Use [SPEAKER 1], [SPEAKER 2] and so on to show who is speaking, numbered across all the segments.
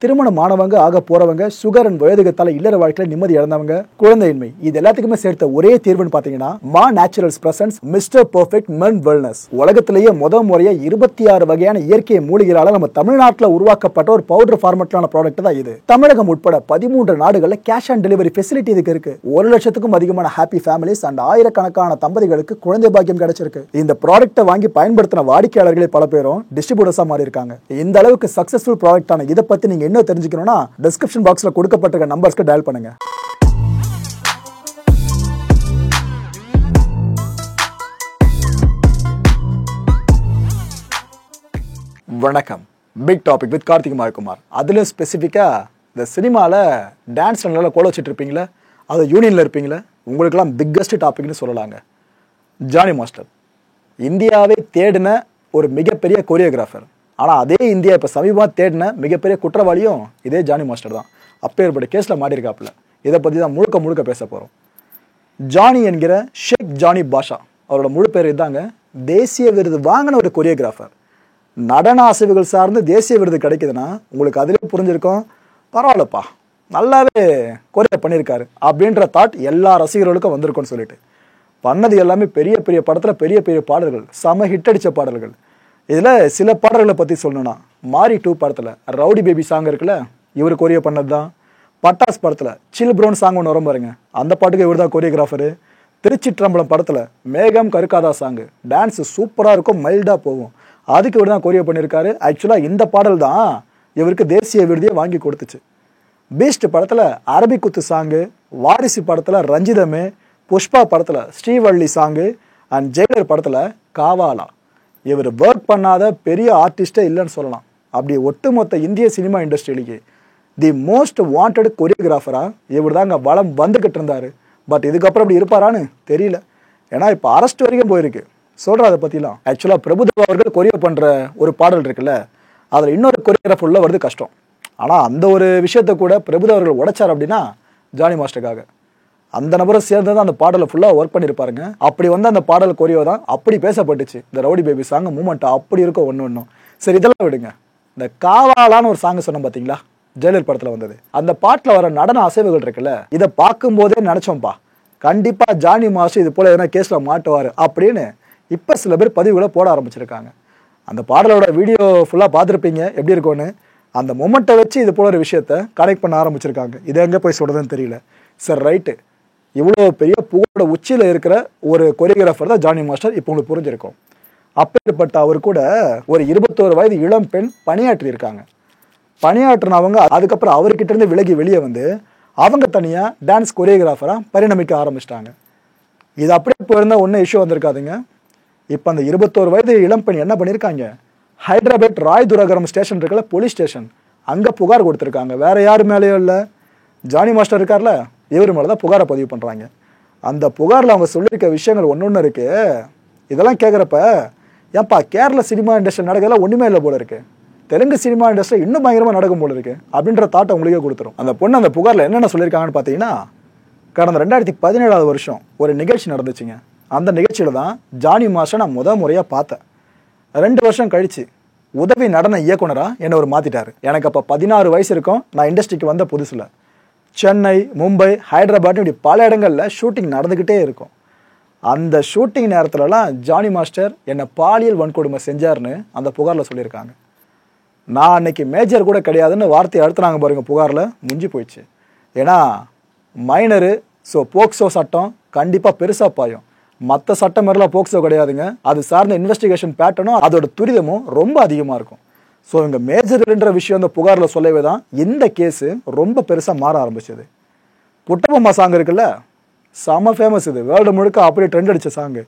[SPEAKER 1] திருமணமானவங்க ஆக போறவங்க sugar and வயதுகத்தால இல்லற வாழ்க்கையில நிம்மதி இழந்தவங்க குழந்தையின்மை இது எல்லாத்துக்குமே சேர்த்த ஒரே தீர்வுன்னு பாத்தீங்கன்னா மா நேச்சுரல்ஸ் பிரசன்ஸ் மிஸ்டர் பெர்ஃபெக்ட் மென் வெல்னஸ். உலகத்திலேயே முறையா 26 வகையான இயற்கை மூலிகைகளால நம்ம தமிழ்நாட்டில் உருவாக்கப்பட்ட ஒரு பவுடர் ஃபார்மட்லான ப்ராடக்ட் தான் இது. தமிழகம் உட்பட 13 நாடுகளில் கேஷ் ஆன் டெலிவரி ஃபெசிலிட்டி இதுக்கு இருக்கு. 1 லட்சத்துக்கும் அதிகமான ஹாப்பி ஃபேமிலிஸ் அண்ட் ஆயிரக்கணக்கான தம்பதிகளுக்கு குழந்தை பாக்கியம் கிடைச்சிருக்கு. இந்த ப்ராடக்ட்டை வாங்கி பயன்படுத்தின வாடிக்கையாளர்களே பல பேரும் டிஸ்ட்ரிபியூட்டர்ஸா மாறி இருக்காங்க. இந்த அளவுக்கு சக்சஸ்ஃபுல் ப்ராடக்டான இதை பத்தி நீங்க என்ன தெரிஞ்சுக்கணும்னா டிஸ்கிரிப்ஷன் பாக்ஸ்ல கொடுக்கப்பட்டிருக்க நம்பர்ஸ்க்கு டயல் பண்ணுங்க. வணக்கம். Big topic with Karthik Mayakumar. அதுல ஸ்பெசிஃபிக்கா இந்த சினிமால டான்ஸ் நல்லா கோல வச்சுட்டு இருப்பீங்களா, அது யூனியன்ல இருப்பீங்களா, உங்களுக்கெல்லாம் பிக்கஸ்ட் டாபிக்னு சொல்லலாங்க. ஜானி மாஸ்டர் இந்தியாவை தேடின ஒரு மிகப்பெரிய கொரியோகிராஃபர். ஆனால் அதே இந்தியா இப்போ சமீபமாக தேடின மிகப்பெரிய குற்றவாளியும் இதே ஜானி மாஸ்டர் தான். அப்பேற்பட்ட கேஸில் மாட்டியிருக்காப்புல. இதை பற்றி தான் முழுக்க பேச போகிறோம். ஜானி என்கிற ஷேக் ஜானி பாஷா, அவரோட முழு பேர் இதாங்க. தேசிய விருது வாங்கின ஒரு கொரியோகிராஃபர். நடன அசைவுகள் சார்ந்து தேசிய விருது கிடைக்குதுன்னா உங்களுக்கு அதிலே புரிஞ்சிருக்கும், பரவாயில்லப்பா நல்லாவே கொரியோ பண்ணியிருக்காரு அப்படின்ற தாட் எல்லா ரசிகர்களுக்கும் வந்திருக்கும்னு சொல்லிட்டு பண்ணது எல்லாமே பெரிய பெரிய படத்தில் பெரிய பாடல்கள், செம ஹிட் அடித்த பாடல்கள். இதில் சில பாடல்களை பற்றி சொல்லணும்னா, மாரி 2 படத்தில் ரவுடி பேபி சாங் இருக்குல்ல, இவர் கொரியோ பண்ணது தான். பட்டாஸ் படத்தில் சில் ப்ரோன் சாங் ஒன்று வரும் பாருங்க, அந்த பாட்டுக்கு இவர் தான் கொரியோகிராஃபரு. திருச்சிற்றம்பலம் படத்தில் மேகம் கருக்காதா சாங்கு டான்ஸு சூப்பராக இருக்கும், மைல்டாக போகும், அதுக்கு இவர் தான் கொரியோ பண்ணியிருக்காரு. ஆக்சுவலாக இந்த பாடல் தான் இவருக்கு தேசிய விருதியை வாங்கி கொடுத்துச்சு. பீஸ்ட் படத்தில் அரபி குத்து சாங்கு, வாரிசு படத்தில் ரஞ்சிதமே, புஷ்பா படத்தில் ஸ்ரீவள்ளி சாங்கு அண்ட் ஜெயிலர் படத்தில் காவாலா. இவர் ஒர்க் பண்ணாத பெரிய ஆர்டிஸ்டே இல்லைன்னு சொல்லலாம். அப்படி ஒட்டுமொத்த இந்திய சினிமா இண்டஸ்ட்ரியிலேயே தி மோஸ்ட் வாண்டட் கொரியோகிராஃபராக இவர் தாங்க வளம் வந்துக்கிட்டு இருந்தார். பட் இதுக்கப்புறம் அப்படி இருப்பாரான்னு தெரியல. ஏன்னா இப்போ அரெஸ்ட் வரைக்கும் போயிருக்கு. சொல்கிற அதை பற்றிலாம். ஆக்சுவலாக பிரபுதேவா அவர்கள் கொரியோ பண்ணுற ஒரு பாடல் இருக்குல்ல, அதில் இன்னொரு கொரியோகிராஃபர் உள்ள வருது கஷ்டம். ஆனால் அந்த ஒரு விஷயத்த கூட பிரபுதேவா அவர்கள் உடைச்சார் அப்படின்னா ஜானி மாஸ்டருக்காக. அந்த நபரை சேர்ந்து தான் அந்த பாடலை ஃபுல்லாக ஒர்க் பண்ணியிருப்பாருங்க. அப்படி வந்து அந்த பாடல் கொரியோ தான் அப்படி பேசப்பட்டுச்சு. இந்த ரவுடி பேபி சாங் மூமெண்ட் அப்படி இருக்கும் ஒன்றும். சரி, இதெல்லாம் விடுங்க. இந்த காவாலான்னு ஒரு சாங் சொன்னோம் பார்த்தீங்களா, ஜெயலலிதா படத்தில் வந்தது. அந்த பாட்டில் வர நடன அசைவுகள் இருக்குல்ல, இதை பார்க்கும்போதே நினச்சோம்ப்பா கண்டிப்பாக ஜானி மாஸ்டர் இது போல் எதனா கேஸில் மாட்டுவார் அப்படின்னு இப்போ சில பேர் பதிவுகளை போட ஆரம்பிச்சிருக்காங்க. அந்த பாடலோட வீடியோ ஃபுல்லாக பார்த்துருப்பீங்க எப்படி இருக்கும்னு. அந்த மொமெண்ட்டை வச்சு இது போல ஒரு விஷயத்த கனெக்ட் பண்ண ஆரம்பிச்சிருக்காங்க. இது எங்கே போய் சொல்கிறதுன்னு தெரியல. சரி, ரைட்டு. இவ்வளோ பெரிய புகழோட உச்சியில் இருக்கிற ஒரு கொரியோகிராஃபர் தான் ஜானி மாஸ்டர். இப்போ உங்களுக்கு புரிஞ்சிருக்கும். அப்பேற்பட்ட அவர் கூட ஒரு 21 வயது இளம் பெண் பணியாற்றி இருக்காங்க. பணியாற்றினவங்க அதுக்கப்புறம் அவர்கிட்ட இருந்து விலகி வெளியே வந்து அவங்க தனியாக டான்ஸ் கொரியோகிராஃபராக பரிணமிக்க ஆரம்பிச்சிட்டாங்க. இது அப்படியே போயிருந்தால் ஒன்றும் இஷ்யூ வந்திருக்காதுங்க. இப்போ அந்த 21 வயது இளம் பெண் என்ன பண்ணியிருக்காங்க, ஹைதராபாத் ராய் துரகரம் ஸ்டேஷன் இருக்குல்ல, போலீஸ் ஸ்டேஷன், அங்கே புகார் கொடுத்துருக்காங்க. வேற யார் மேலேயும் இல்லை, ஜானி மாஸ்டர் இருக்கார்ல, இவர் மேலே தான் புகாரை பதிவு பண்ணுறாங்க. அந்த புகாரில் அவங்க சொல்லியிருக்க விஷயங்கள் ஒன்று இருக்கு. இதெல்லாம் கேட்குறப்ப ஏன்பா கேரள சினிமா இண்டஸ்ட்ரி நடக்கிறதுல ஒன்றுமே இல்லை போல இருக்கு, தெலுங்கு சினிமா இண்டஸ்ட்ரி இன்னும் பயங்கரமாக நடக்கும் போல இருக்கு அப்படின்ற தாட்டை உங்களுக்கே கொடுத்துரும். அந்த பொண்ணு அந்த புகாரில் என்னென்ன சொல்லியிருக்காங்கன்னு பார்த்தீங்கன்னா, கடந்த 2017 வருஷம் ஒரு நிகழ்ச்சி நடந்துச்சுங்க. அந்த நிகழ்ச்சியில் தான் ஜானி மாஸ்டர் நான் முறையாக பார்த்தேன். 2 வருஷம் கழிச்சு உதவி நடன இயக்குனராக என்னை ஒரு மாற்றிட்டார். எனக்கு அப்போ 16 வயசு இருக்கும். நான் இண்டஸ்ட்ரிக்கு வந்த புதுசில் சென்னை, மும்பை, ஹைதராபாத் இப்படி பல இடங்களில் ஷூட்டிங் நடந்துக்கிட்டே இருக்கும். அந்த ஷூட்டிங் நேரத்துலலாம் ஜானி மாஸ்டர் என்னை பாலியல் வன்கொடுமை செஞ்சார்னு அந்த புகாரில் சொல்லியிருக்காங்க. நான் அன்னைக்கு மேஜர் கூட கிடையாதுன்னு வார்த்தையை அடுத்துனாங்க பாருங்க. புகாரில் முடிஞ்சு போயிடுச்சு. ஏன்னா மைனரு, ஸோ போக்சோ சட்டம் கண்டிப்பாக பெருசாக பாயும். மற்ற சட்டம் மாதிரிலாம் போக்சோ கிடையாதுங்க. அது சார்ந்த இன்வெஸ்டிகேஷன் பேட்டர்னும் அதோட துரிதமும் ரொம்ப அதிகமாக இருக்கும். ஸோ இங்கே மேஜர்ன்ற விஷயம் அந்த புகாரில் சொல்லவே தான் இந்த கேஸு ரொம்ப பெருசாக மாற ஆரம்பிச்சது. புட்டபொம்மா சாங் இருக்குல்ல, செம ஃபேமஸ். இது வேர்ல்டு முழுக்க அப்படியே ட்ரெண்ட் அடித்த சாங்கு.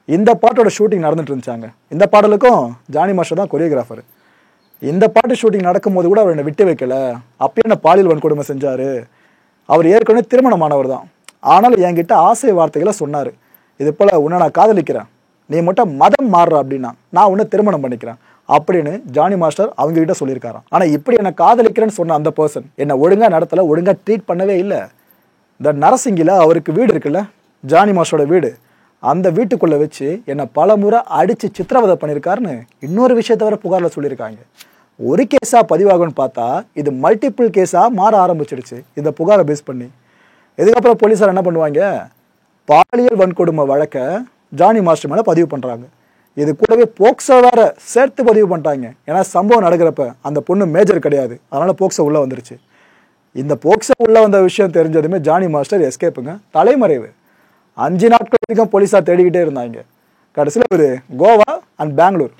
[SPEAKER 1] இந்த பாட்டோட ஷூட்டிங் நடந்துட்டு இருந்துச்சாங்க. இந்த பாடலுக்கும் ஜானி மாஸ்டர் தான் கொரியோகிராஃபர். இந்த பாட்டு ஷூட்டிங் நடக்கும்போது கூட அவர் என்னை விட்டு வைக்கல, அப்பயே என்ன பாலியல் வன்கொடுமை செஞ்சார். அவர் ஏற்கனவே திருமணமானவர் தான். ஆனாலும் என்கிட்ட ஆசை வார்த்தைகளை சொன்னார். இது போல் உன்னை நான் காதலிக்கிறேன், நீ மட்டும் மதம் மாறுற அப்படின்னா நான் உன்னை திருமணம் பண்ணிக்கிறேன் அப்படின்னு ஜானி மாஸ்டர் அவங்க கிட்ட சொல்லியிருக்காராம். ஆனால் இப்படி என்னை காதலிக்கிறேன்னு சொன்ன அந்த பர்சன் என்னை ஒழுங்காக நடத்தலை, ஒழுங்காக ட்ரீட் பண்ணவே இல்லை. இந்த நரசிங்கில் அவருக்கு வீடு இருக்குல்ல, ஜானி மாஸ்டரோட வீடு, அந்த வீட்டுக்குள்ளே வச்சு என்னை பல முறை அடித்து சித்திரவதை பண்ணியிருக்காருன்னு இன்னொரு விஷயத்த வர புகாரில் சொல்லியிருக்காங்க. ஒரு கேஸாக பதிவாகும்னு பார்த்தா இது மல்டிபிள் கேஸாக மாற ஆரம்பிச்சிடுச்சு இந்த புகாரை பேஸ் பண்ணி. இதுக்கப்புறம் போலீஸார் என்ன பண்ணுவாங்க, பாலியல் வன்கொடுமை வழக்கை ஜானி மாஸ்டர் மேலே பதிவு பண்ணுறாங்க. இது கூடவே போக்சோ வேற சேர்த்து பதிவு பண்ணிட்டாங்க. ஏன்னா சம்பவம் நடக்கிறப்ப அந்த பொண்ணு மேஜர் கிடையாது, அதனால போக்சோ உள்ளே வந்துருச்சு. இந்த போக்சோ உள்ளே வந்த விஷயம் தெரிஞ்சதுமே ஜானி மாஸ்டர் எஸ்கேப்புங்க, தலைமறைவு. 5 நாட்கள் வரைக்கும் போலீஸார் தேடிக்கிட்டே இருந்தாங்க. கடைசியில் ஒரு கோவா அண்ட் பெங்களூர்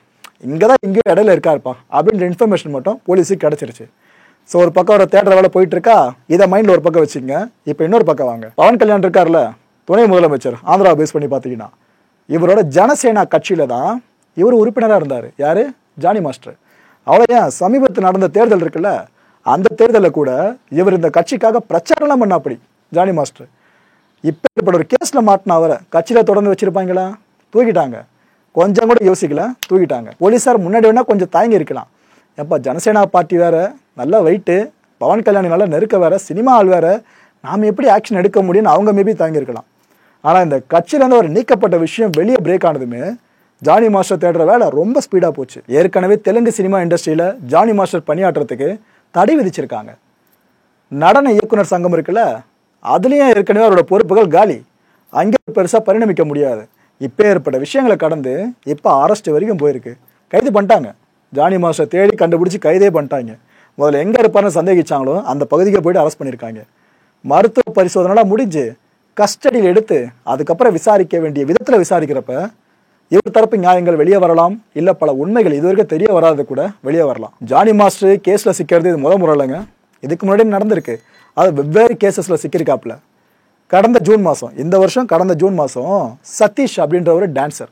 [SPEAKER 1] இங்கே தான் இங்கேயும் இடையில இருக்காருப்பா அப்படின்ற இன்ஃபர்மேஷன் மட்டும் போலீஸுக்கு கிடச்சிருச்சு. ஸோ ஒரு பக்கம் ஒரு தேடுற வேலை போயிட்டு இருக்கா, இதை மைண்டில் ஒரு பக்கம் வச்சுங்க. இப்போ இன்னொரு பக்கம் வாங்க. பவன் கல்யாண் இருக்கார்ல, துணை முதலமைச்சர், ஆந்திராவை பேஸ் பண்ணி பார்த்தீங்கன்னா இவரோட ஜனசேனா கட்சியில தான் இவர் உறுப்பினராக இருந்தார். யாரு? ஜானி மாஸ்டர். அவ்வளோ ஏன் சமீபத்தில் நடந்த தேர்தல் இருக்குல்ல, அந்த தேர்தலில் கூட இவர் இந்த கட்சிக்காக பிரச்சாரம்லாம் பண்ண. அப்படி ஜானி மாஸ்டர் இப்போ இப்படி ஒரு கேஸில் மாட்டின அவரை கட்சியில் தொடர்ந்து வச்சிருப்பாங்களா? தூக்கிட்டாங்க. கொஞ்சம் கூட யோசிக்கல, தூக்கிட்டாங்க. போலீஸார் முன்னாடி வேணா கொஞ்சம் தயங்கி இருக்கலாம். எப்போ ஜனசேனா பார்ட்டி வேற, நல்லா வெயிட்டு, பவன் கல்யாணி நல்லா நெருக்க வேற, சினிமா ஆள் வேற, நாம் எப்படி ஆக்ஷன் எடுக்க முடியும்னு அவங்க மேபி தயங்கியிருக்கலாம். ஆனால் இந்த கட்சியிலேருந்து ஒரு நீக்கப்பட்ட விஷயம் வெளியே பிரேக் ஆனதுமே ஜானி மாஸ்டர் தேடுற வேலை ரொம்ப ஸ்பீடாக போச்சு. ஏற்கனவே தெலுங்கு சினிமா இண்டஸ்ட்ரியில் ஜானி மாஸ்டர் பணியாற்றுறதுக்கு தடை விதிச்சிருக்காங்க. நடன இயக்குனர் சங்கம் இருக்குல்ல, அதுலேயும் ஏற்கனவே அவரோட பொறுப்புகள் காலி. அங்கே பெருசாக பரிணமிக்க முடியாது. இப்போ ஏற்பட்ட விஷயங்களை கடந்து இப்போ அரெஸ்ட் வரைக்கும் போயிருக்கு. கைது பண்ணிட்டாங்க. ஜானி மாஸ்டர் தேடி கண்டுபிடிச்சி கைதே பண்ணிட்டாங்க. முதல்ல எங்கே இருப்பாருன்னு சந்தேகிச்சாங்களோ அந்த பகுதிக்கு போயிட்டு அரெஸ்ட் பண்ணியிருக்காங்க. மருத்துவ பரிசோதனைலாம் முடிஞ்சு கஸ்டடியில் எடுத்து அதுக்கப்புறம் விசாரிக்க வேண்டிய விதத்தில் விசாரிக்கிறப்ப இவர் தரப்பு நியாயங்கள் வெளியே வரலாம், இல்லை பல உண்மைகள் இதுவரைக்கும் தெரிய வராது கூட வெளியே வரலாம். ஜானி மாஸ்டர் கேஸில் சிக்கிறது இது முறை இல்லைங்க, இதுக்கு முன்னாடி நடந்திருக்கு. அது வெவ்வேறு கேசஸில் சிக்கியிருக்காப்புல. கடந்த ஜூன் மாதம், இந்த வருஷம் கடந்த ஜூன் மாதம் சதீஷ் அப்படின்ற ஒரு டான்சர்,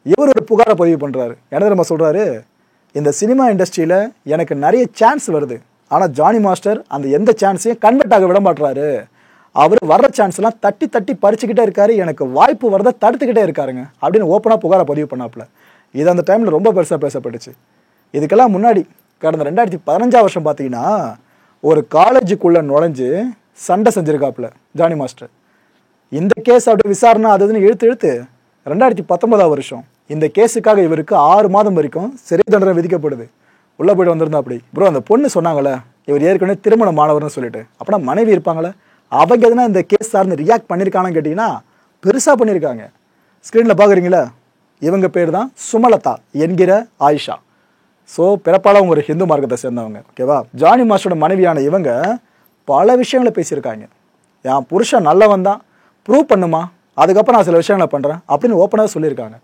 [SPEAKER 1] இவர் ஒரு புகாரை பதிவு பண்ணுறாரு. என்ன தெரியுமா சொல்கிறாரு, இந்த சினிமா இண்டஸ்ட்ரியில் எனக்கு நிறைய சான்ஸ் வருது, ஆனால் ஜானி மாஸ்டர் அந்த எந்த சான்ஸையும் கன்வெர்ட் ஆக விட மாட்டுறாரு. அவர் வர்ற சான்ஸ்லாம் தட்டி தட்டி பறிச்சுக்கிட்டே இருக்காரு, எனக்கு வாய்ப்பு வரதை தடுத்துக்கிட்டே இருக்காருங்க அப்படின்னு ஓப்பனாக புகாரை பதிவு பண்ணாப்புல. இது அந்த டைமில் ரொம்ப பெருசாக பேசப்பட்டுச்சு. இதுக்கெல்லாம் முன்னாடி கடந்த 2015 வருஷம் பார்த்தீங்கன்னா ஒரு காலேஜுக்குள்ளே நுழைஞ்சு சண்டை செஞ்சுருக்காப்புல ஜானி மாஸ்டர். இந்த கேஸ் அப்படி விசாரணை அதுன்னு இழுத்து 2019 வருஷம் இந்த கேஸுக்காக இவருக்கு 6 மாதம் வரைக்கும் சிறை தண்டனை விதிக்கப்படுது. உள்ளே போய்ட்டு வந்திருந்தா அப்படி. ப்ரோ அந்த பொண்ணு சொன்னாங்களே இவர் ஏற்கனவே திருமணமானவர்னு சொல்லிட்டு, அப்படின்னா மனைவி இருப்பாங்களே அவங்க எதுனா இந்த கேஸ் சார்ந்து ரியாக்ட் பண்ணியிருக்காங்கன்னு கேட்டிங்கன்னா பெருசாக பண்ணியிருக்காங்க. ஸ்க்ரீனில் பார்க்குறீங்களா, இவங்க பேர் தான் சுமலதா என்கிற ஆயிஷா. ஸோ பிறப்பால் அவங்க ஒரு ஹிந்து மார்க்கத்தை சேர்ந்தவங்க. ஓகேவா? ஜானி மாஸ்டரோட மனைவியான இவங்க பல விஷயங்களை பேசியிருக்காங்க. என் புருஷன் நல்லவன் தான், ப்ரூவ் பண்ணுமா, அதுக்கப்புறம் நான் சில விஷயங்களை பண்ணுறேன் அப்படின்னு ஓப்பனாக சொல்லியிருக்காங்க.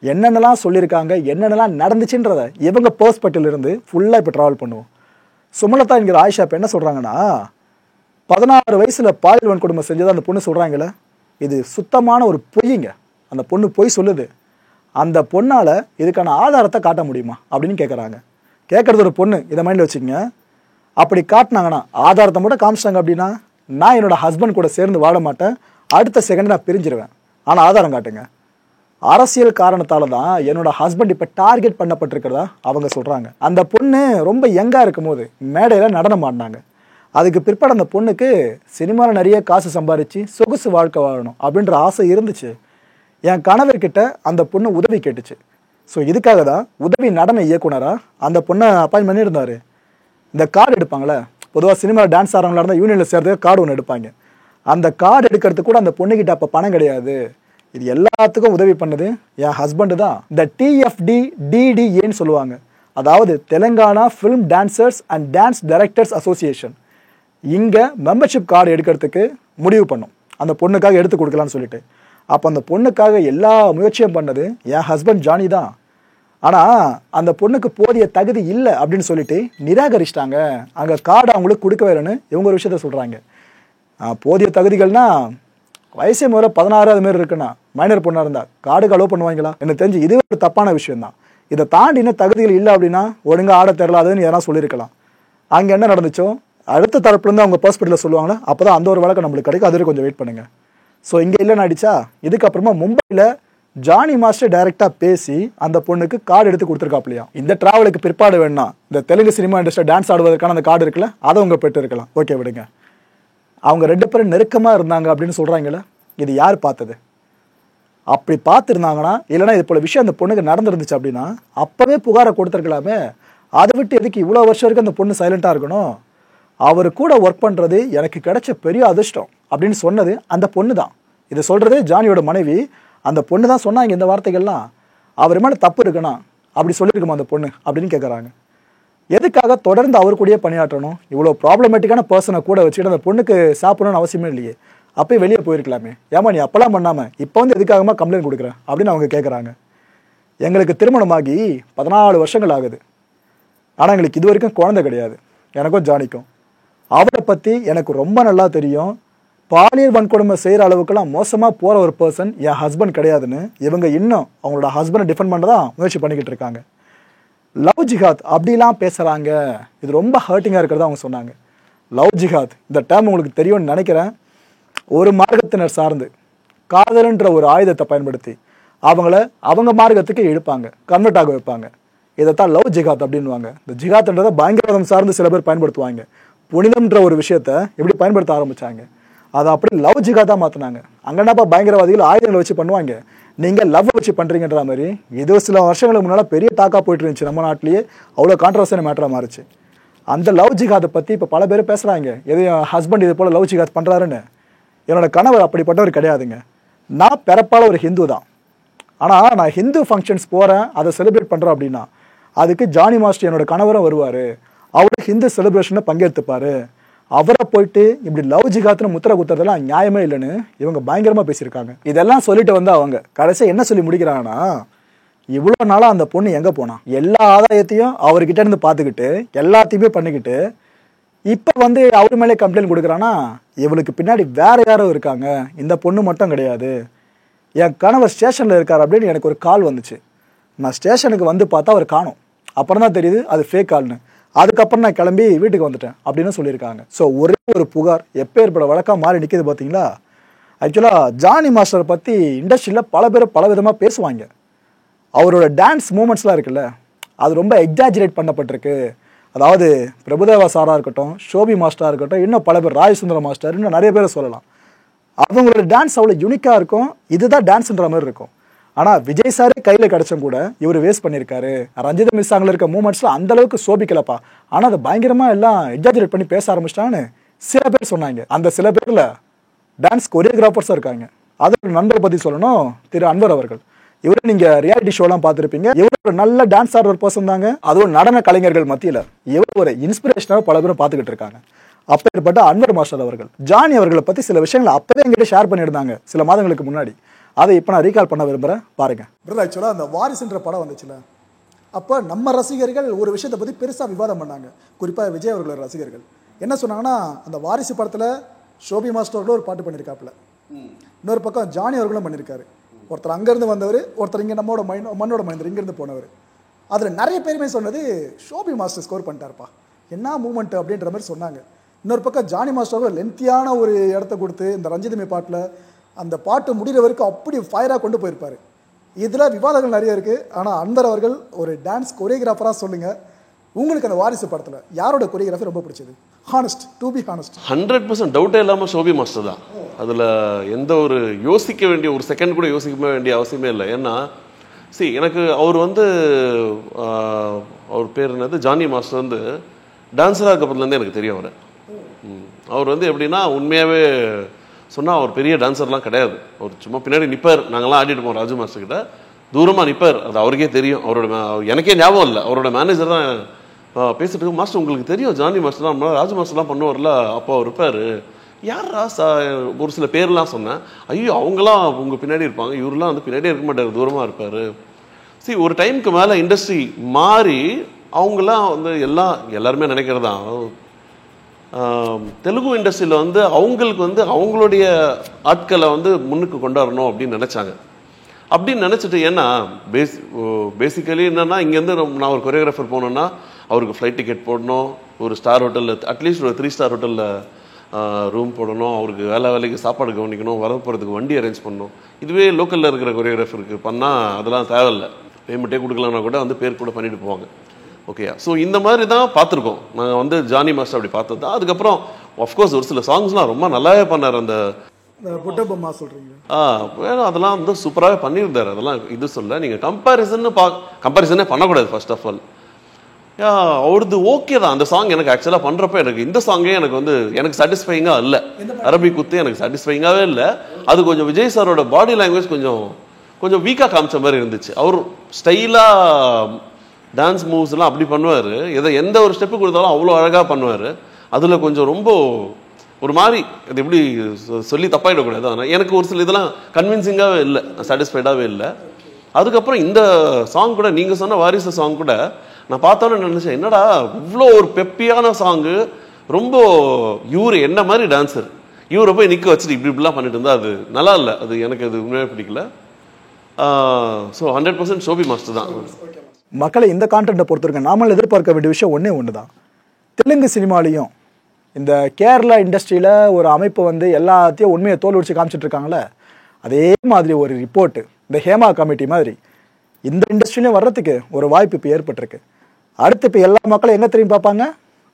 [SPEAKER 1] என்னென்னலாம் சொல்லியிருக்காங்க, என்னென்னலாம் நடந்துச்சுன்றதை இவங்க பெர்ஸ்பெக்டிவ்லேருந்து ஃபுல்லாக இப்போ ட்ராவல் பண்ணுவோம். சுமலதா என்கிற ஆயிஷா இப்போ என்ன சொல்கிறாங்கன்னா, 16 வயசில் பாலியல் வன்கொடுமை செஞ்சதை அந்த பொண்ணு சொல்கிறாங்களே, இது சுத்தமான ஒரு பொய்யுங்க. அந்த பொண்ணு பொய் சொல்லுது. அந்த பொண்ணால் இதுக்கான ஆதாரத்தை காட்ட முடியுமா அப்படின்னு கேட்குறாங்க. கேட்குறது ஒரு பொண்ணு, இதை மைண்டில் வச்சுக்கோங்க. அப்படி காட்டினாங்கன்னா ஆதாரத்தை மட்டும் காமிச்சிட்டாங்க அப்படின்னா நான் என்னோட ஹஸ்பண்ட் கூட சேர்ந்து வாழ மாட்டேன், அடுத்த செகண்ட் நான் பிரிஞ்சிருவேன், ஆனால் ஆதாரம் காட்டுங்க. அரசியல் காரணத்தால் தான் என்னோட ஹஸ்பண்ட் இப்போ டார்கெட் பண்ணப்பட்டிருக்கிறதா அவங்க சொல்கிறாங்க. அந்த பொண்ணு ரொம்ப யங்காக இருக்கும் போது மேடையில் நடனம் ஆடினாங்க. அதுக்கு பிற்பாடு அந்த பொண்ணுக்கு சினிமாவில் நிறைய காசு சம்பாரித்து சொகுசு வாழ்க்கை வாழணும் அப்படின்ற ஆசை இருந்துச்சு. என் கணவர்கிட்ட அந்த பொண்ணு உதவி கேட்டுச்சு. ஸோ இதுக்காக தான் உதவி நடன இயக்குனராக அந்த பொண்ணை அப்பாயின் பண்ணியிருந்தார். இந்த கார்டு எடுப்பாங்களே, பொதுவாக சினிமாவில் டான்ஸ் ஆடுறவங்களா இருந்தால் யூனியனில் சேர்றதுக்கு கார்டு ஒன்று எடுப்பாங்க. அந்த கார்டு எடுக்கிறதுக்கு கூட அந்த பொண்ணுக்கிட்ட அப்போ பணம் கிடையாது. இது எல்லாத்துக்கும் உதவி பண்ணது என் ஹஸ்பண்டு தான். இந்த TFDDDAன்னு சொல்லுவாங்க, அதாவது Telangana film dancers and dance directors association. இங்கே மெம்பர்ஷிப் கார்டு எடுக்கிறதுக்கு முடிவு பண்ணோம், அந்த பொண்ணுக்காக எடுத்து கொடுக்கலான்னு சொல்லிட்டு. அப்போ அந்த பொண்ணுக்காக எல்லா முயற்சியும் பண்ணது என் ஹஸ்பண்ட் ஜானி தான். ஆனால் அந்த பொண்ணுக்கு போதிய தகுதி இல்லை அப்படின்னு சொல்லிட்டு நிராகரிச்சிட்டாங்க. அங்கே கார்டு அவங்களுக்கு கொடுக்க வேணும்னு இவங்க ஒரு விஷயத்த சொல்கிறாங்க. போதிய தகுதிகள்னா வயசே முதல்ல 16 அது மாதிரி இருக்குன்னா மைனர் பொண்ணாக இருந்தால் கார்டுக்கு அலோவ் பண்ணுவாங்களா? எனக்கு தெரிஞ்சு இதுவே ஒரு தப்பான விஷயம் தான். இதை தாண்டி இன்னும் தகுதிகள் இல்லை அப்படின்னா ஒழுங்காக ஆட தெரிலாதுன்னு யாராவது சொல்லியிருக்கலாம். அங்கே என்ன நடந்துச்சோ அடுத்த தரப்புலேருந்து அவங்க பர்ஸ்பெக்டிவ்ல சொல்லுவாங்களே, அப்போ தான் அந்த ஒரு வழக்கம் நம்மளுக்கு கிடைக்கும். அதுவரை கொஞ்சம் வெயிட் பண்ணுங்கள். ஸோ இங்கே இல்லைன்னு ஆயிடுச்சா, இதுக்கப்புறமா மும்பையில் ஜானி மாஸ்டர் டைரெக்டாக பேசி அந்த பொண்ணுக்கு கார்டு எடுத்து கொடுத்துருக்காப்லையா. இந்த ட்ராவலுக்கு பிற்பாடு வேணா இந்த தெலுங்கு சினிமா இண்டஸ்ட்ரி டான்ஸ் ஆடுவதற்கான அந்த கார்டு இருக்குல்ல, அதை அவங்க பெற்று இருக்கலாம். ஓகே விடுங்க. அவங்க 2 பேரும் நெருக்கமாக இருந்தாங்க அப்படின்னு சொல்கிறாங்களே, இது யார் பார்த்தது? அப்படி பார்த்துருந்தாங்கன்னா, இல்லைனா இது போல விஷயம் அந்த பொண்ணுக்கு நடந்துருந்துச்சு அப்படின்னா அப்போவே புகாரை கொடுத்துருக்கலாமே. அதை விட்டு எதுக்கு இவ்வளோ வருஷம் வரைக்கும் அந்த பொண்ணு சைலண்ட்டாக இருக்கணும்? அவர் கூட ஒர்க் பண்ணுறது எனக்கு கிடைச்ச பெரிய அதிர்ஷ்டம் அப்படின்னு சொன்னது அந்த பொண்ணு தான். இதை சொல்கிறது ஜானியோட மனைவி. அந்த பொண்ணு தான் சொன்னாங்க இந்த வார்த்தைகள்லாம். அவர் மேலே தப்பு இருக்குண்ணா அப்படி சொல்லியிருக்குமா அந்த பொண்ணு அப்படின்னு கேட்குறாங்க. எதுக்காக தொடர்ந்து அவர் கூடயே பணியாற்றணும்? இவ்வளோ ப்ராப்ளமேட்டிக்கான பர்சனை கூட வச்சுக்கிட்டு அந்த பொண்ணுக்கு சாப்பிடணும்னு அவசியமே இல்லையே. அப்போயே வெளியே போயிருக்கலாமே. ஏமா நீ அப்பெல்லாம் பண்ணாமல் இப்போ வந்து எதுக்காகமா கம்ப்ளைண்ட் கொடுக்குறேன் அப்படின்னு அவங்க கேட்குறாங்க. எங்களுக்கு திருமணமாகி 14 வருஷங்கள் ஆகுது. ஆனால் எங்களுக்கு இது வரைக்கும் குழந்தை கிடையாது, எனக்கும் ஜானிக்கும். அவரை பற்றி எனக்கு ரொம்ப நல்லா தெரியும். பாலியல் வன்கொடுமை செய்கிற அளவுக்குலாம் மோசமாக போகிற ஒரு பர்சன் என் ஹஸ்பண்ட் கிடையாதுன்னு இவங்க இன்னும் அவங்களோட ஹஸ்பண்டை டிஃபெண்ட் பண்ண தான் முயற்சி பண்ணிக்கிட்டு இருக்காங்க. லவ் ஜிஹாத் அப்படிலாம் பேசுகிறாங்க. இது ரொம்ப ஹர்ட்டிங்காக இருக்கிறதா அவங்க சொன்னாங்க. லவ் ஜிஹாத் இந்த டேர்ம் உங்களுக்கு தெரியும்னு நினைக்கிறேன். ஒரு மார்க்கத்தினர் சார்ந்து காதல்ன்ற ஒரு ஆயுதத்தை பயன்படுத்தி அவங்க மார்க்கத்துக்கு இழுப்பாங்க, கன்வெர்ட் ஆக வைப்பாங்க. இதைத்தான் லவ் ஜிஹாத் அப்படின்வாங்க. இந்த ஜிஹாத்ன்றதை பயங்கரவாதம் சார்ந்து சில பேர் பயன்படுத்துவாங்க. புனிதம்ன்ற ஒரு விஷயத்த எப்படி பயன்படுத்த ஆரம்பிச்சாங்க, அதை அப்படி லவ் ஜிஹாத்தாக மாற்றினாங்க. அங்கேனாப்பா பயங்கரவாதிகள் ஆயுதங்களை வச்சு பண்ணுவாங்க, நீங்கள் லவ் வச்சு பண்ணுறீங்கன்ற மாதிரி. இது சில வருஷங்களுக்கு முன்னால் பெரிய டாக்காக போயிட்டு இருந்துச்சு நம்ம நாட்டிலேயே. அவ்வளோ கான்ட்ரவர்சியான மேட்டராக மாறிச்சு. அந்த லவ் ஜிஹாத்தை பற்றி இப்போ பல பேர் பேசுகிறாங்க. எது என் ஹஸ்பண்ட் இது போல் லவ் ஜிஹாத் பண்ணுறாருன்னு. என்னோட கணவர் அப்படிப்பட்டவர் கிடையாதுங்க. நான் பிறப்பால் ஒரு ஹிந்து தான். ஆனால் நான் ஹிந்து ஃபங்க்ஷன்ஸ் போகிறேன், அதை செலிப்ரேட் பண்ணுறேன் அப்படின்னா அதுக்கு ஜானி மாஸ்டர் என்னோட கணவரும் வருவார், அவர் ஹிந்து செலிப்ரேஷனில் பங்கேற்றுப்பார். அவரை போயிட்டு இப்படி லவ் ஜிஹாத்னு முத்திர குத்துறதெல்லாம் நியாயமே இல்லைன்னு இவங்க பயங்கரமாக பேசியிருக்காங்க. இதெல்லாம் சொல்லிட்டு வந்து அவங்க கடைசியாக என்ன சொல்லி முடிக்கிறாங்கன்னா, இவ்வளோ நாளாக அந்த பொண்ணு எங்கே போனா, எல்லா ஆதாயத்தையும் அவர்கிட்ட இருந்து பார்த்துக்கிட்டு எல்லாத்தையுமே பண்ணிக்கிட்டு இப்போ வந்து அவர் மேலே கம்ப்ளைண்ட் கொடுக்குறான்னா, இவளுக்கு பின்னாடி வேற யாரும் இருக்காங்க, இந்த பொண்ணு மட்டும் கிடையாது. என் கணவர் ஸ்டேஷனில் இருக்கார் அப்படின்னு எனக்கு ஒரு கால் வந்துச்சு. நான் ஸ்டேஷனுக்கு வந்து பார்த்தா அவர் காணோம். அப்புறம் தான் தெரியுது அது ஃபேக் கால்னு. அதுக்கப்புறம் நான் கிளம்பி வீட்டுக்கு வந்துட்டேன் அப்படின்னு சொல்லியிருக்காங்க. ஸோ ஒரே ஒரு புகார் எப்போ ஏற்பட வழக்கம் மாறி நிற்கிது பார்த்தீங்களா. ஆக்சுவலாக ஜானி மாஸ்டரை பற்றி இண்டஸ்ட்ரியில் பல பேர் பல விதமாக பேசுவாங்க. அவரோட டான்ஸ் மூமெண்ட்ஸ்லாம் இருக்குல்ல, அது ரொம்ப எக்ஸாஜரேட் பண்ணப்பட்டிருக்கு. அதாவது பிரபுதேவா சாராக இருக்கட்டும், ஷோபி மாஸ்டராக இருக்கட்டும், இன்னும் பல பேர் ராயசுந்தரம் மாஸ்டர், இன்னும் நிறைய பேரை சொல்லலாம். அவங்களோட டான்ஸ் அவ்வளோ யூனிக்காக இருக்கும். இதுதான் டான்ஸ்ன்ற மாதிரி இருக்கும். ஆனால் விஜய் சாரே கையில் கிடச்சும் கூட இவர் வேஸ்ட் பண்ணியிருக்காரு. ரஞ்சிதா மிஸ் சாங்கில் இருக்க மூமெண்ட்ஸில் அந்தளவுக்கு சோபிக்கலப்பா, ஆனால் அதை பயங்கரமாக எல்லாம் எக்ஸாஜரேட் பண்ணி பேச ஆரம்பிச்சிட்டான்னு சில பேர் சொன்னாங்க. அந்த சில பேரில் டான்ஸ் கொரியோகிராஃபர்ஸாக இருக்காங்க. அதோட நண்பரை பற்றி சொல்லணும், திரு அன்வர் அவர்கள். இவரை நீங்கள் ரியாலிட்டி ஷோலாம் பார்த்துருப்பீங்க. இவர் ஒரு நல்ல டான்ஸ் ஆடுற ஒரு பர்சன் தாங்க. அதுவும் நடன கலைஞர்கள் மத்தியில் இவர் ஒரு இன்ஸ்பிரேஷனாக பல பேரும் பார்த்துக்கிட்டு இருக்காங்க. அப்பேற்பட்ட அன்வர் மாஸ்டர் அவர்கள் ஜானி அவர்களை பற்றி சில விஷயங்களை அப்பவே எங்கிட்ட ஷேர் பண்ணியிருந்தாங்க சில மாதங்களுக்கு முன்னாடி. அதை இப்போ நான் ரீகால் பண்ண விரும்புகிறேன், பாருங்க. பிரதர், ஆக்சுவலாக அந்த வாரிசுன்ற படம் வந்துச்சுல, அப்போ நம்ம ரசிகர்கள் ஒரு விஷயத்தை பற்றி பெருசாக விவாதம் பண்ணாங்க. குறிப்பாக விஜய் அவர்களோட ரசிகர்கள் என்ன சொன்னாங்கன்னா, அந்த வாரிசு படத்தில் ஷோபி மாஸ்டர்களும் ஒரு பாட்டு பண்ணியிருக்காப்புல, இன்னொரு பக்கம் ஜானி அவர்களும் பண்ணியிருக்காரு. ஒருத்தர் அங்கேருந்து வந்தவர், ஒருத்தர் இங்கே நம்மளோட மண்ணோட மைந்தர் இங்கேருந்து போனவர். அதில் நிறைய பேருமே சொன்னது ஷோபி மாஸ்டர் ஸ்கோர் பண்ணிட்டார்ப்பா, என்ன மூமெண்ட் அப்படின்ற மாதிரி சொன்னாங்க. இன்னொரு பக்கம் ஜானி மாஸ்டர் லென்த்தியான ஒரு இடத்த கொடுத்து இந்த ரஞ்சிதமே பாட்டில் அந்த பாட்டு முடிகிற வரைக்கும் அப்படி ஃபயராக கொண்டு போயிருப்பார். இதில் விவாதங்கள் நிறைய இருக்குது. ஆனால் அன்வர் அவர்கள் ஒரு டான்ஸ் கொரியோகிராஃபராக சொல்லுங்கள், உங்களுக்கு அந்த வாரிசு படத்தில் யாரோட கொரியோகிராஃபி ரொம்ப பிடிச்சது? Honest, to be honest.
[SPEAKER 2] 100% டவுட்டே இல்லாமல் ஷோபி மாஸ்டர் தான். அதில் எந்த ஒரு யோசிக்க வேண்டிய ஒரு செகண்ட் கூட யோசிக்க வேண்டிய அவசியமே இல்லை. ஏன்னா எனக்கு அவர் அவர் பேர் என்னது, ஜானி மாஸ்டர் டான்ஸராக இருக்கப்பதுலேருந்து எனக்கு தெரியும். அவர் எப்படின்னா, உண்மையாகவே சொன்னால் அவர் பெரிய டான்ஸர்லாம் கிடையாது. அவர் சும்மா பின்னாடி நிற்பார். நாங்கள்லாம் ஆடிட்டு போவோம் ராஜு மாஸ்டர் கிட்ட, தூரமாக நிற்பார். அது அவருக்கே தெரியும். எனக்கே ஞாபகம் இல்லை, அவரோட மேனேஜர் தான் பேசிட்டு, மாஸ்டர் உங்களுக்கு தெரியும் ஜானி மாஸ்டர் தான் ராஜு மாஸ்டர்லாம் பண்ணுவார்ல, அப்போ அவர் இருப்பார். யாரா ஒரு சில பேர்லாம் சொன்னேன். ஐயோ அவங்களாம் உங்கள் பின்னாடி இருப்பாங்க, இவரெலாம் பின்னாடியே இருக்க மாட்டார், தூரமாக இருப்பார். ஒரு டைமுக்கு மேலே இண்டஸ்ட்ரி மாறி அவங்களாம் எல்லாருமே நினைக்கிறதான், தெலுங்கு இண்டஸ்ட்ரியில் அவங்களுக்கு அவங்களுடைய ஆட்களை முன்னுக்கு கொண்டாடணும் அப்படின்னு நினச்சாங்க. அப்படின்னு நினச்சிட்டு, ஏன்னா பேசிக்கலி என்னென்னா, இங்கேருந்து நான் ஒரு கொரியோகிராஃபர் போனோன்னா அவருக்கு ஃப்ளைட் டிக்கெட் போடணும், ஒரு ஸ்டார் ஹோட்டலில் அட்லீஸ்ட் ஒரு 3 ஸ்டார் ஹோட்டலில் ரூம் போடணும், அவருக்கு வேலைக்கு சாப்பாடு கவனிக்கணும், வர போகிறதுக்கு வண்டி அரேஞ்ச் பண்ணணும். இதுவே லோக்கலில் இருக்கிற கொரியோகிராஃபருக்கு பண்ணால் அதெல்லாம் தேவையில்லை, பேமெண்ட்டே கொடுக்கலன்னா கூட பேர் கூட பண்ணிட்டு போவாங்க. ஓகேயா? ஸோ இந்த மாதிரி தான் பார்த்துருக்கோம் நாங்கள் ஜானி மாஸ்டர் அப்படி பார்த்தது தான். அதுக்கப்புறம் ஆஃப்கோர்ஸ் ஒரு சில சாங்ஸ்லாம் ரொம்ப நல்லாவே பண்ணார். அந்த
[SPEAKER 1] புட்டபொம்மா சொல்கிறீங்க,
[SPEAKER 2] அதெல்லாம் சூப்பராகவே பண்ணியிருந்தார். அதெல்லாம் இது சொல்ல நீங்கள் கம்பேரிசனே பண்ணக்கூடாது. ஃபர்ஸ்ட் ஆஃப் ஆல் அவரது ஓகே தான். அந்த சாங் எனக்கு ஆக்சுவலாக பண்ணுறப்ப எனக்கு இந்த சாங்கே எனக்கு வந்து எனக்கு சாட்டிஸ்ஃபைங்காக இல்லை. அரபிக் குத்து எனக்கு சாட்டிஸ்ஃபைங்காகவே இல்லை. அது கொஞ்சம் விஜய் சாரோட பாடி லாங்குவேஜ் கொஞ்சம் வீக்காக காமிச்ச மாதிரி இருந்துச்சு. அவர் ஸ்டைலாக டான்ஸ் மூவ்ஸ்லாம் அப்படி பண்ணுவார். எந்த ஒரு ஸ்டெப்பு கொடுத்தாலும் அவ்வளோ அழகாக பண்ணுவார். அதில் கொஞ்சம் ரொம்ப ஒரு மாதிரி அது எப்படி சொல்லி தப்பாயிடக்கூடாது. ஆனால் எனக்கு ஒரு சில இதெல்லாம் கன்வின்சிங்காகவே இல்லை, சாட்டிஸ்ஃபைடாகவே இல்லை. அதுக்கப்புறம் இந்த சாங் கூட நீங்கள் சொன்ன வாரிசு சாங் கூட நான் பார்த்தோன்னு நினச்சேன், என்னடா இவ்வளோ ஒரு பெப்பியான சாங்கு, ரொம்ப இவர் என்ன மாதிரி டான்ஸர், இவரை போய் நிற்க வச்சுட்டு இப்படிலாம் பண்ணிட்டு இருந்தா அது நல்லா இல்லை. அது எனக்கு அது உண்மையாக பிடிக்கல. ஸோ 100% ஷோபி மாஸ்டர் தான்.
[SPEAKER 1] மக்களை இந்த கான்டென்ட்டை பொறுத்திருக்க நாமல் எதிர்பார்க்க வேண்டிய விஷயம் ஒன்று தான். தெலுங்கு சினிமாலையும் இந்த கேரளா இண்டஸ்ட்ரியில் ஒரு அமைப்பு வந்து எல்லாத்தையும் உண்மையை தோல் உடிச்சு காமிச்சிட்டு இருக்காங்களே, அதே மாதிரி ஒரு ரிப்போர்ட்டு இந்த ஹேமா கமிட்டி மாதிரி இந்த இண்டஸ்ட்ரியிலையும் வர்றதுக்கு ஒரு வாய்ப்பு இப்போ ஏற்பட்டிருக்கு. அடுத்து இப்போ எல்லா மக்களும் எங்கே திரும்பி பார்ப்பாங்க?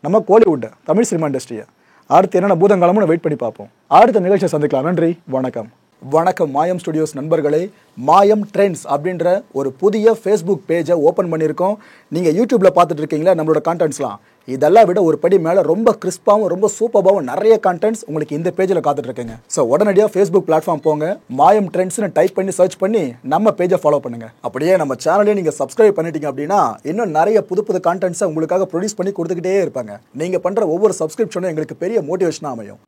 [SPEAKER 1] நம்ம கோலிவுட் தமிழ் சினிமா இண்டஸ்ட்ரியை. அடுத்து என்னென்ன பூதங்காலம்னு வெயிட் பண்ணி பார்ப்போம். அடுத்த நிகழ்ச்சியை சந்திக்கலாம். நன்றி, வணக்கம். வணக்கம் மாயம் ஸ்டுடியோஸ் நண்பர்களே. மாயம் ட்ரெண்ட்ஸ் அப்படின்ற ஒரு புதிய ஃபேஸ்புக் பேஜை ஓப்பன் பண்ணியிருக்கோம். நீங்கள் யூடியூப்பில் பார்த்துட்டு இருக்கீங்களா நம்மளோட கான்டென்ட்ஸ்லாம். இதெல்லாம் விட ஒரு படி மேலே ரொம்ப கிறிஸ்பாகவும் ரொம்ப சூப்பராகவும் நிறைய கான்டென்ட்ஸ் உங்களுக்கு இந்த பேஜில் காத்துட்ருக்கீங்க. ஸோ உடனடியாக ஃபேஸ்புக் பிளாட்ஃபார்ம் போங்க, மாயம் ட்ரெண்ட்ஸ்னு டைப் பண்ணி சர்ச் பண்ணி நம்ம பேஜை ஃபாலோ பண்ணுங்கள். அப்படியே நம்ம சேனலையும் நீங்கள் சப்ஸ்கிரைப் பண்ணிட்டீங்க அப்படின்னா இன்னும் நிறைய புது கான்டென்ட்ஸை உங்களுக்காக ப்ரொடியூஸ் பண்ணி கொடுத்துக்கிட்டே இருப்பாங்க. நீங்கள் பண்ணுற ஒவ்வொரு சப்ஸ்கிரிப்ஷனும் எங்களுக்கு பெரிய மோட்டிவேஷனாக அமையும்.